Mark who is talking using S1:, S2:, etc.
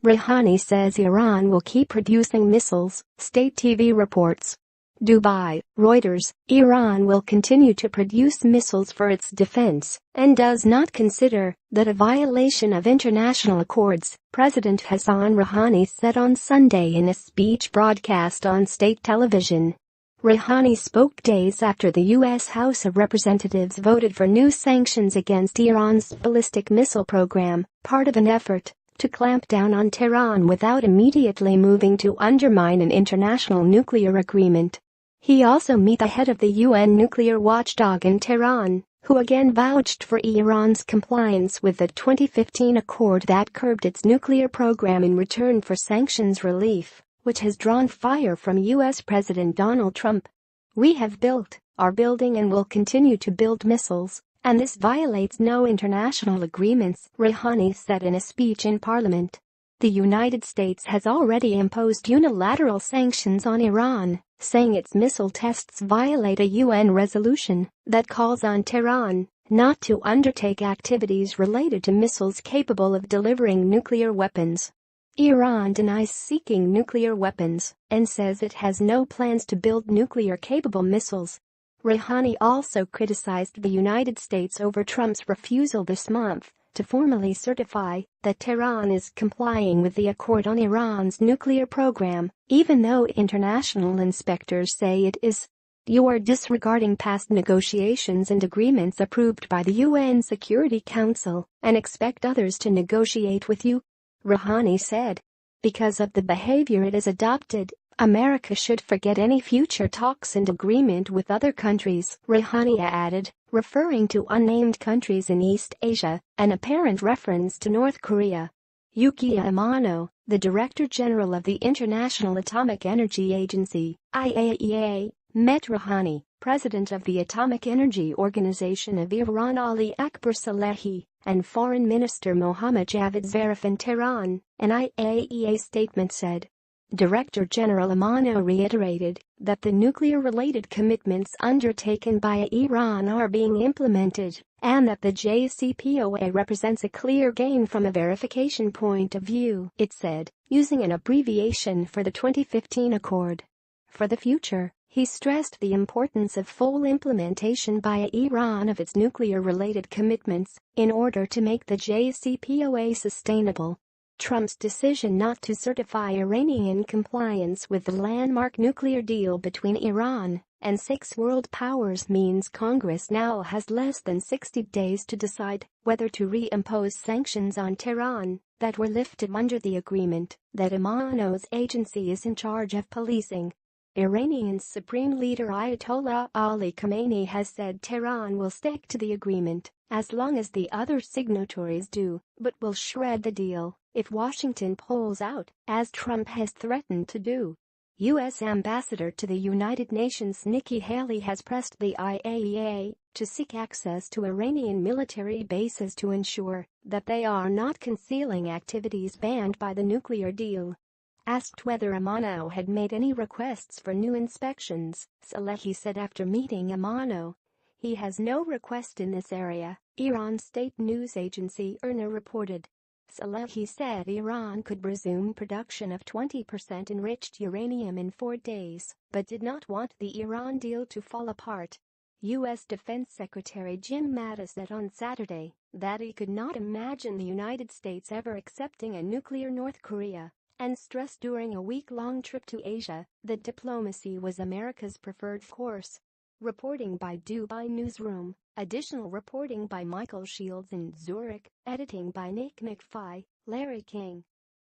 S1: Rouhani says Iran will keep producing missiles, state TV reports. Dubai, Reuters, Iran will continue to produce missiles for its defense and does not consider that a violation of international accords, President Hassan Rouhani said on Sunday in a speech broadcast on state television. Rouhani spoke days after the U.S. House of Representatives voted for new sanctions against Iran's ballistic missile program, part of an effort to clamp down on Tehran without immediately moving to undermine an international nuclear agreement. He also met the head of the UN nuclear watchdog in Tehran, who again vouched for Iran's compliance with the 2015 accord that curbed its nuclear program in return for sanctions relief, which has drawn fire from U.S. President Donald Trump. "We have built, are building and will continue to build missiles, and this violates no international agreements," Rouhani said in a speech in Parliament. The United States has already imposed unilateral sanctions on Iran, saying its missile tests violate a UN resolution that calls on Tehran not to undertake activities related to missiles capable of delivering nuclear weapons. Iran denies seeking nuclear weapons and says it has no plans to build nuclear-capable missiles. Rouhani also criticized the United States over Trump's refusal this month to formally certify that Tehran is complying with the accord on Iran's nuclear program, even though international inspectors say it is. "You are disregarding past negotiations and agreements approved by the UN Security Council and expect others to negotiate with you," Rouhani said. "Because of the behavior it has adopted, America should forget any future talks and agreement with other countries," Rouhani added, referring to unnamed countries in East Asia, an apparent reference to North Korea. Yukiya Amano, the Director General of the International Atomic Energy Agency, IAEA, met Rouhani, President of the Atomic Energy Organization of Iran Ali Akbar Salehi, and Foreign Minister Mohammad Javad Zarif in Tehran, an IAEA statement said. Director General Amano reiterated that the nuclear-related commitments undertaken by Iran are being implemented and that the JCPOA represents a clear gain from a verification point of view, it said, using an abbreviation for the 2015 accord. For the future, he stressed the importance of full implementation by Iran of its nuclear-related commitments in order to make the JCPOA sustainable. Trump's decision not to certify Iranian compliance with the landmark nuclear deal between Iran and 6 world powers means Congress now has less than 60 days to decide whether to reimpose sanctions on Tehran that were lifted under the agreement that Amano's agency is in charge of policing. Iranian's supreme leader Ayatollah Ali Khamenei has said Tehran will stick to the agreement as long as the other signatories do, but will shred the deal if Washington pulls out, as Trump has threatened to do. U.S. Ambassador to the United Nations Nikki Haley has pressed the IAEA to seek access to Iranian military bases to ensure that they are not concealing activities banned by the nuclear deal. Asked whether Amano had made any requests for new inspections, Salehi said after meeting Amano, "He has no request in this area," Iran state news agency IRNA reported. Salehi said Iran could resume production of 20% enriched uranium in 4 days, but did not want the Iran deal to fall apart. U.S. Defense Secretary Jim Mattis said on Saturday that he could not imagine the United States ever accepting a nuclear North Korea, and stressed during a week-long trip to Asia that diplomacy was America's preferred course. Reporting by Dubai Newsroom. Additional reporting by Michael Shields in Zurich. Editing by Nick McFly, Larry King.